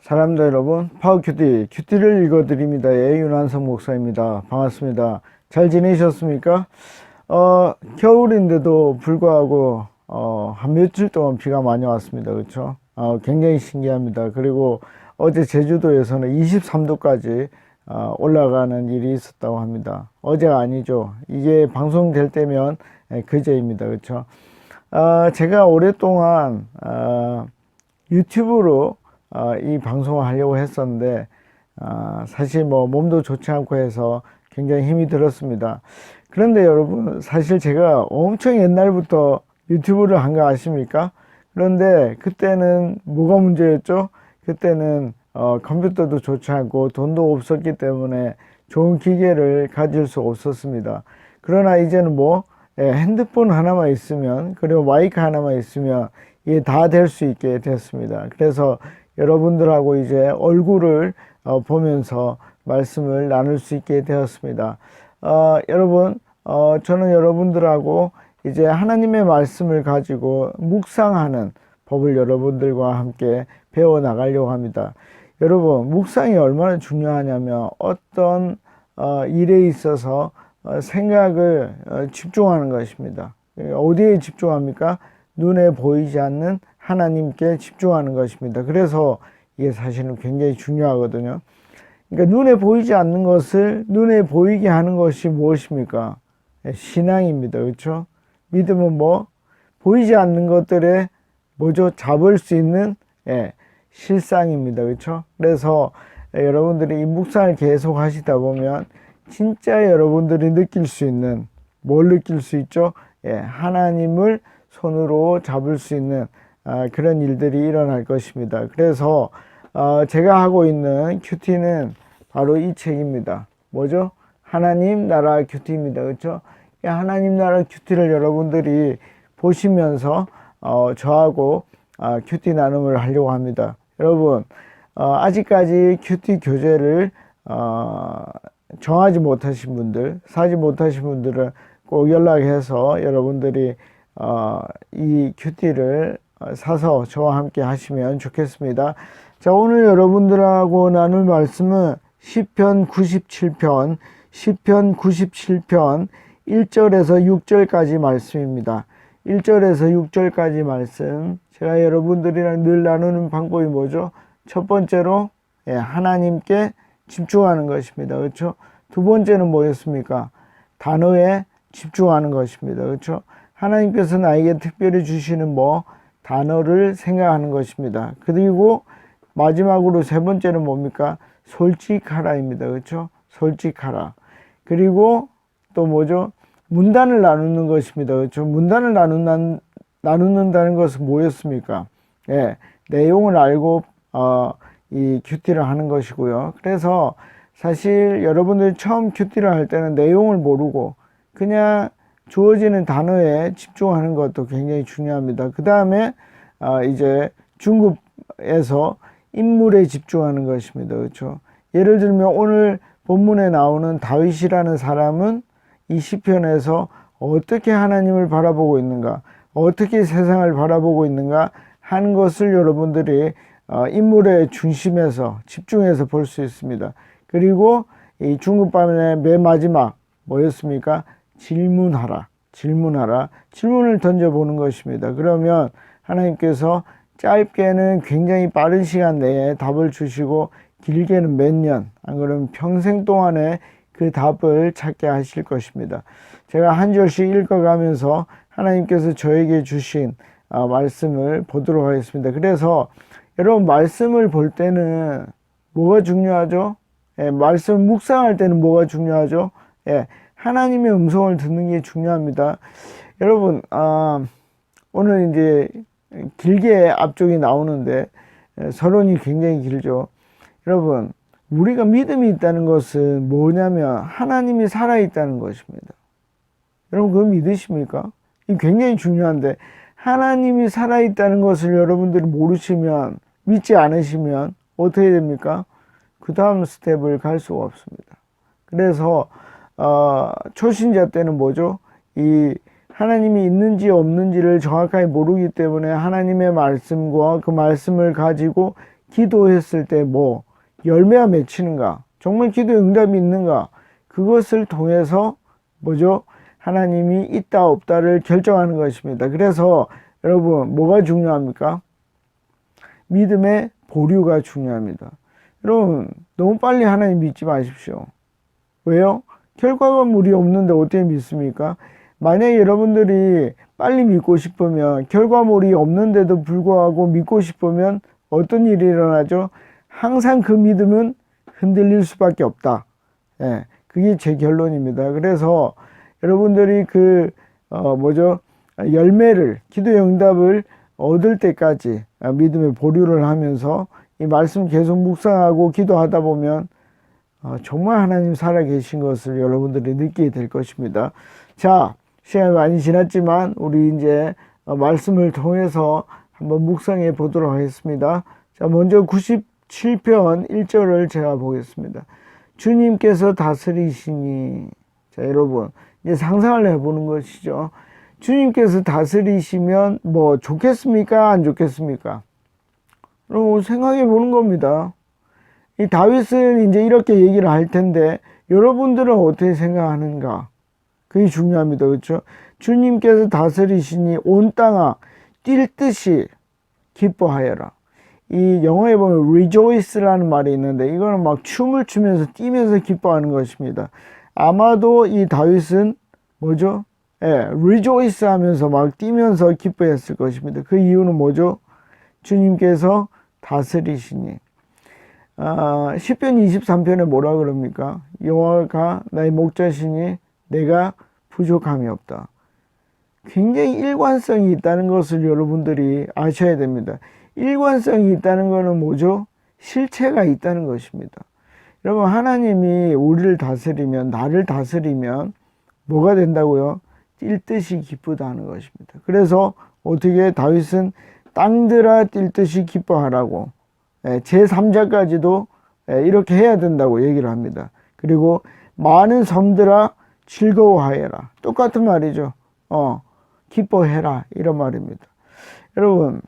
사람들 여러분, 큐티를 읽어드립니다. 윤한성 목사입니다. 반갑습니다. 잘 지내셨습니까? 겨울인데도 불구하고 한 며칠 동안 비가 많이 왔습니다. 그렇죠? 굉장히 신기합니다. 그리고 어제 제주도에서는 23도까지 올라가는 일이 있었다고 합니다. 어제가 아니죠. 이게 방송될 때면 그제입니다. 그렇죠? 제가 오랫동안 유튜브로 이 방송을 하려고 했었는데 사실 뭐 몸도 좋지 않고 해서 굉장히 힘이 들었습니다. 그런데 여러분, 사실 제가 엄청 옛날부터 유튜브를 한 거 아십니까? 그런데 그때는 뭐가 문제였죠? 그때는 컴퓨터도 좋지 않고 돈도 없었기 때문에 좋은 기계를 가질 수 없었습니다. 그러나 이제는 핸드폰 하나만 있으면, 그리고 마이크 하나만 있으면 이게 다 될 수 있게 됐습니다. 그래서 여러분들하고 이제 얼굴을 보면서 말씀을 나눌 수 있게 되었습니다. 여러분, 저는 여러분들하고 이제 하나님의 말씀을 가지고 묵상하는 법을 여러분들과 함께 배워 나가려고 합니다. 여러분, 묵상이 얼마나 중요하냐면 어떤 일에 있어서 생각을 집중하는 것입니다. 어디에 집중합니까? 눈에 보이지 않는 하나님께 집중하는 것입니다. 그래서 이게 사실은 굉장히 중요하거든요. 그러니까 눈에 보이지 않는 것을 눈에 보이게 하는 것이 무엇입니까? 신앙입니다. 그렇죠? 믿음은 보이지 않는 것들에 잡을 수 있는 실상입니다. 그렇죠? 그래서 여러분들이 이 묵상을 계속 하시다 보면 진짜 여러분들이 느낄 수 있는, 뭘 느낄 수 있죠? 하나님을 손으로 잡을 수 있는 그런 일들이 일어날 것입니다. 그래서 제가 하고 있는 큐티는 바로 이 책입니다. 뭐죠? 하나님 나라 큐티입니다. 그렇죠? 하나님 나라 큐티를 여러분들이 보시면서 저하고 큐티 나눔을 하려고 합니다. 여러분, 아직까지 큐티 교재를 정하지 못하신 분들, 사지 못하신 분들은 꼭 연락해서 여러분들이 이 큐티를 사서 저와 함께 하시면 좋겠습니다. 자, 오늘 여러분들하고 나눌 말씀은 시편 97편 1절에서 6절까지 말씀입니다. 1절에서 6절까지 말씀, 제가 여러분들이랑 늘 나누는 방법이 뭐죠? 첫 번째로 하나님께 집중하는 것입니다. 그렇죠? 두 번째는 뭐였습니까? 단어에 집중하는 것입니다. 그렇죠? 하나님께서 나에게 특별히 주시는 단어를 생각하는 것입니다. 그리고 마지막으로 세 번째는 뭡니까? 솔직하라입니다. 그렇죠? 솔직하라. 그리고 또 문단을 나누는 것입니다. 그렇죠? 문단을 나누는다는 것은 뭐였습니까? 내용을 알고 이 큐티를 하는 것이고요. 그래서 사실 여러분들이 처음 큐티를 할 때는 내용을 모르고 그냥 주어지는 단어에 집중하는 것도 굉장히 중요합니다. 그 다음에 이제 중급에서 인물에 집중하는 것입니다. 그렇죠? 예를 들면 오늘 본문에 나오는 다윗이라는 사람은 이 시편에서 어떻게 하나님을 바라보고 있는가, 어떻게 세상을 바라보고 있는가 하는 것을 여러분들이 인물의 중심에서 집중해서 볼 수 있습니다. 그리고 이 중급반의 맨 마지막 뭐였습니까? 질문하라. 질문을 던져보는 것입니다. 그러면 하나님께서 짧게는 굉장히 빠른 시간 내에 답을 주시고 길게는 몇 년, 안 그러면 평생 동안에 그 답을 찾게 하실 것입니다. 제가 한 절씩 읽어가면서 하나님께서 저에게 주신 말씀을 보도록 하겠습니다. 그래서 여러분, 말씀을 볼 때는 뭐가 중요하죠? 말씀을 묵상할 때는 뭐가 중요하죠? 하나님의 음성을 듣는 게 중요합니다. 여러분, 오늘 이제 길게 앞쪽이 나오는데 서론이 굉장히 길죠. 여러분, 우리가 믿음이 있다는 것은 뭐냐면 하나님이 살아있다는 것입니다. 여러분, 그거 믿으십니까? 이게 굉장히 중요한데, 하나님이 살아있다는 것을 여러분들이 모르시면, 믿지 않으시면 어떻게 됩니까? 그 다음 스텝을 갈 수가 없습니다. 그래서 초신자 때는 이 하나님이 있는지 없는지를 정확하게 모르기 때문에 하나님의 말씀과 그 말씀을 가지고 기도했을 때 뭐 열매가 맺히는가, 정말 기도 응답이 있는가, 그것을 통해서 뭐죠? 하나님이 있다 없다를 결정하는 것입니다. 그래서 여러분 뭐가 중요합니까? 믿음의 보류가 중요합니다. 여러분 너무 빨리 하나님 믿지 마십시오. 왜요? 결과물이 없는데 어떻게 믿습니까? 만약에 여러분들이 빨리 믿고 싶으면, 결과물이 없는데도 불구하고 믿고 싶으면 어떤 일이 일어나죠? 항상 그 믿음은 흔들릴 수밖에 없다. 예, 그게 제 결론입니다. 그래서 여러분들이 열매를, 기도의 응답을 얻을 때까지 믿음의 보류를 하면서 이 말씀 계속 묵상하고 기도하다 보면 정말 하나님 살아계신 것을 여러분들이 느끼게 될 것입니다. 자, 시간이 많이 지났지만 우리 이제 말씀을 통해서 한번 묵상해 보도록 하겠습니다. 자, 먼저 97편 1절을 제가 보겠습니다. 주님께서 다스리시니. 자, 여러분 이제 상상을 해보는 것이죠. 주님께서 다스리시면 뭐 좋겠습니까? 안 좋겠습니까? 그럼 생각해 보는 겁니다. 이 다윗은 이제 이렇게 얘기를 할 텐데 여러분들은 어떻게 생각하는가? 그게 중요합니다. 그렇죠? 주님께서 다스리시니 온 땅아 뛸 듯이 기뻐하여라. 이 영어에 보면 rejoice라는 말이 있는데 이거는 막 춤을 추면서 뛰면서 기뻐하는 것입니다. 아마도 이 다윗은 뭐죠? rejoice 하면서 막 뛰면서 기뻐했을 것입니다. 그 이유는 뭐죠? 주님께서 다스리시니. 시편 23편에 뭐라 그럽니까? 여호와가 나의 목자시니 내가 부족함이 없다. 굉장히 일관성이 있다는 것을 여러분들이 아셔야 됩니다. 일관성이 있다는 것은 뭐죠? 실체가 있다는 것입니다. 여러분 하나님이 우리를 다스리면, 나를 다스리면 뭐가 된다고요? 뛸 듯이 기쁘다는 것입니다. 그래서 어떻게 다윗은 땅들아 뛸 듯이 기뻐하라고 제3자까지도 이렇게 해야 된다고 얘기를 합니다. 그리고 많은 섬들아 즐거워하여라. 똑같은 말이죠. 기뻐해라 이런 말입니다. 여러분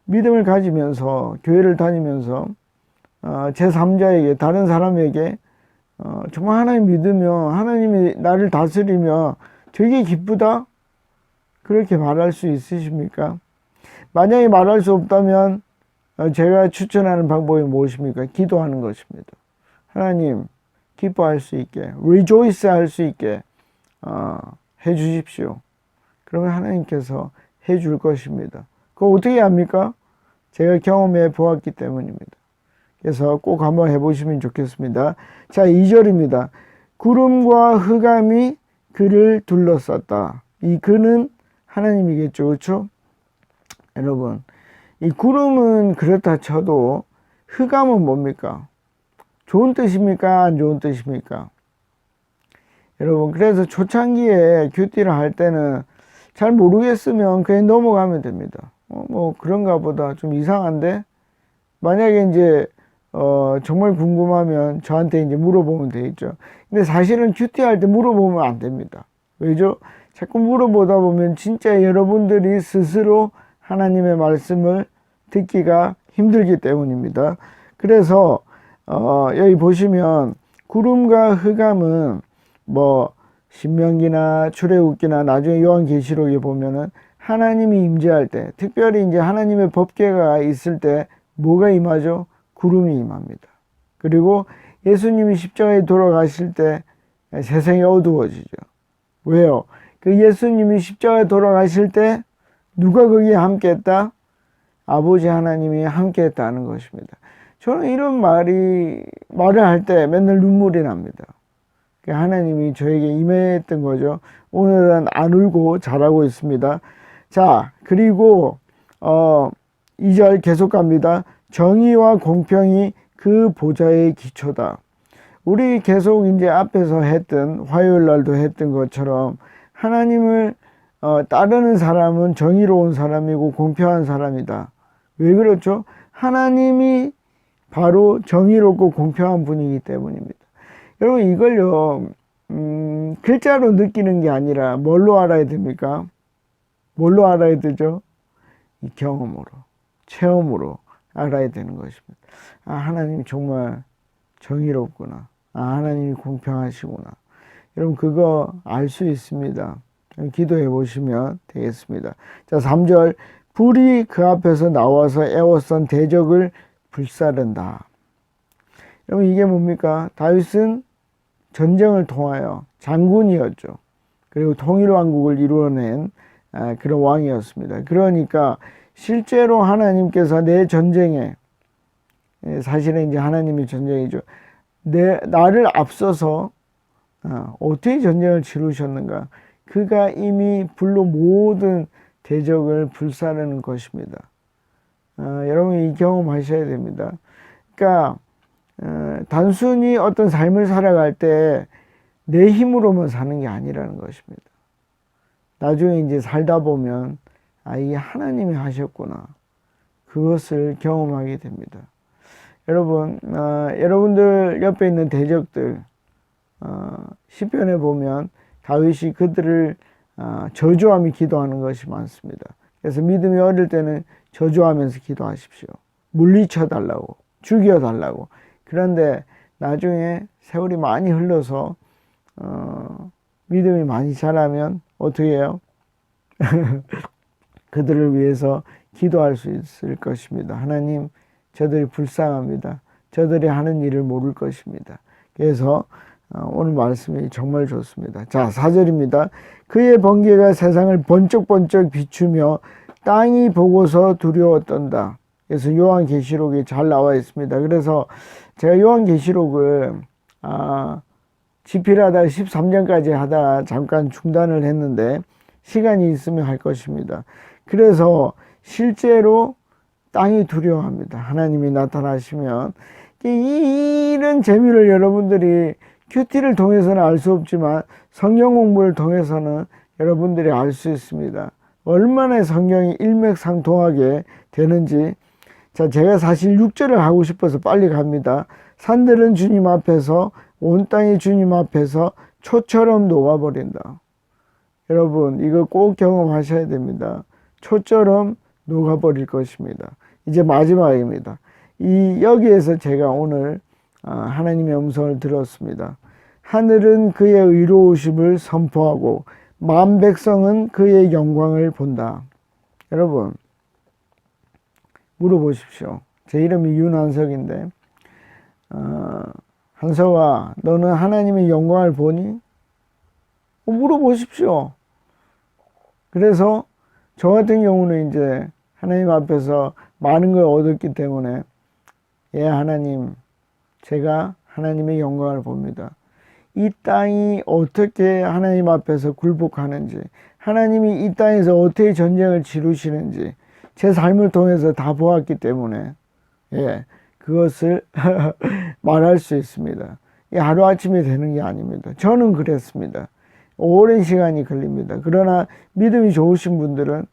믿음을 가지면서 교회를 다니면서 제3자에게, 다른 사람에게 정말 하나님 믿으며 하나님이 나를 다스리며 되게 기쁘다? 그렇게 말할 수 있으십니까? 만약에 말할 수 없다면 제가 추천하는 방법이 무엇입니까? 기도하는 것입니다. 하나님 기뻐할 수 있게, rejoice 할 수 있게 해 주십시오. 그러면 하나님께서 해 줄 것입니다. 그거 어떻게 합니까? 제가 경험해 보았기 때문입니다. 그래서 꼭 한번 해보시면 좋겠습니다. 자, 2절입니다. 구름과 흑암이 그를 둘러쌌다. 이 그는 하나님이겠죠. 그렇죠? 여러분 이 구름은 그렇다 쳐도 흑암은 뭡니까? 좋은 뜻입니까? 안 좋은 뜻입니까? 여러분 그래서 초창기에 큐티를 할 때는 잘 모르겠으면 그냥 넘어가면 됩니다. 뭐 그런가 보다, 좀 이상한데, 만약에 이제 정말 궁금하면 저한테 이제 물어보면 되겠죠. 근데 사실은 큐티 할 때 물어보면 안 됩니다. 왜죠? 자꾸 물어보다 보면 진짜 여러분들이 스스로 하나님의 말씀을 듣기가 힘들기 때문입니다. 그래서 여기 보시면 구름과 흑암은 뭐 신명기나 출애굽기나 나중에 요한계시록에 보면은 하나님이 임재할 때, 특별히 이제 하나님의 법궤가 있을 때 뭐가 임하죠? 구름이 임합니다. 그리고 예수님이 십자가에 돌아가실 때 세상이 어두워지죠. 왜요? 그 예수님이 십자가에 돌아가실 때 누가 거기에 함께했다? 아버지 하나님이 함께했다는 것입니다. 저는 이런 말을 할 때 맨날 눈물이 납니다. 하나님이 저에게 임했던 거죠. 오늘은 안 울고 잘하고 있습니다. 자, 그리고 2절 계속 갑니다. 정의와 공평이 그 보좌의 기초다. 우리 계속 이제 앞에서 했던, 화요일 날도 했던 것처럼 하나님을 따르는 사람은 정의로운 사람이고 공평한 사람이다. 왜 그렇죠? 하나님이 바로 정의롭고 공평한 분이기 때문입니다. 여러분 이걸요 글자로 느끼는 게 아니라 뭘로 알아야 됩니까? 뭘로 알아야 되죠? 이 경험으로, 체험으로, 알아야 되는 것입니다. 아, 하나님이 정말 정의롭구나. 아, 하나님이 공평하시구나. 여러분 그거 알 수 있습니다. 기도해 보시면 되겠습니다. 자, 3절 불이 그 앞에서 나와서 에워싼 대적을 불사른다. 여러분 이게 뭡니까? 다윗은 전쟁을 통하여 장군이었죠. 그리고 통일왕국을 이루어낸 그런 왕이었습니다. 그러니까 실제로 하나님께서 내 전쟁에, 사실은 이제 하나님의 전쟁이죠. 나를 앞서서 어떻게 전쟁을 치르셨는가? 그가 이미 불로 모든 대적을 불사르는 것입니다. 여러분 이 경험하셔야 됩니다. 그러니까 단순히 어떤 삶을 살아갈 때 내 힘으로만 사는 게 아니라는 것입니다. 나중에 이제 살다 보면 아, 이게 하나님이 하셨구나. 그것을 경험하게 됩니다. 여러분, 여러분들 옆에 있는 대적들, 시편에 보면 다윗이 그들을 저주하며 기도하는 것이 많습니다. 그래서 믿음이 어릴 때는 저주하면서 기도하십시오. 물리쳐 달라고, 죽여 달라고. 그런데 나중에 세월이 많이 흘러서 믿음이 많이 자라면 어떻게 해요? 그들을 위해서 기도할 수 있을 것입니다. 하나님, 저들이 불쌍합니다. 저들이 하는 일을 모를 것입니다. 그래서 오늘 말씀이 정말 좋습니다. 자, 4절입니다. 그의 번개가 세상을 번쩍번쩍 비추며 땅이 보고서 두려워 떤다. 그래서 요한계시록에 잘 나와 있습니다. 그래서 제가 요한계시록을 집필하다가 13장까지 하다가 잠깐 중단을 했는데 시간이 있으면 할 것입니다. 그래서 실제로 땅이 두려워합니다. 하나님이 나타나시면. 이런 재미를 여러분들이 큐티를 통해서는 알 수 없지만 성경 공부를 통해서는 여러분들이 알 수 있습니다. 얼마나 성경이 일맥상통하게 되는지. 자, 제가 사실 6절을 하고 싶어서 빨리 갑니다. 산들은 주님 앞에서, 온 땅이 주님 앞에서 초처럼 녹아버린다. 여러분 이거 꼭 경험하셔야 됩니다. 초처럼 녹아버릴 것입니다. 이제 마지막입니다. 여기에서 제가 오늘 하나님의 음성을 들었습니다. 하늘은 그의 의로우심을 선포하고 만 백성은 그의 영광을 본다. 여러분 물어보십시오. 제 이름이 윤한석인데 한석아, 너는 하나님의 영광을 보니? 물어보십시오. 그래서 저 같은 경우는 이제 하나님 앞에서 많은 걸 얻었기 때문에 예, 하나님, 제가 하나님의 영광을 봅니다. 이 땅이 어떻게 하나님 앞에서 굴복하는지, 하나님이 이 땅에서 어떻게 전쟁을 치르시는지 제 삶을 통해서 다 보았기 때문에 예, 그것을 말할 수 있습니다. 하루아침에 되는 게 아닙니다. 저는 그랬습니다. 오랜 시간이 걸립니다. 그러나 믿음이 좋으신 분들은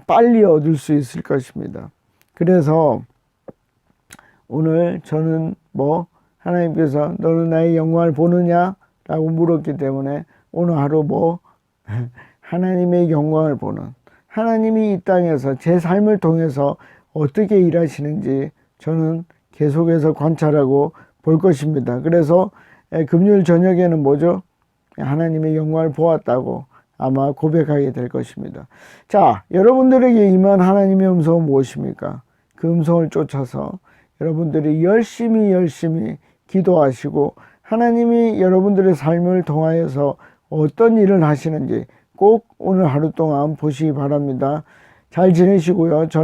빨리 얻을 수 있을 것입니다. 그래서 오늘 저는 하나님께서 너는 나의 영광을 보느냐? 라고 물었기 때문에 오늘 하루 하나님의 영광을 보는, 하나님이 이 땅에서 제 삶을 통해서 어떻게 일하시는지 저는 계속해서 관찰하고 볼 것입니다. 그래서 금요일 저녁에는 하나님의 영광을 보았다고 아마 고백하게 될 것입니다. 자, 여러분들에게 임한 하나님의 음성은 무엇입니까? 그 음성을 쫓아서 여러분들이 열심히 기도하시고 하나님이 여러분들의 삶을 통하여서 어떤 일을 하시는지 꼭 오늘 하루 동안 보시기 바랍니다. 잘 지내시고요.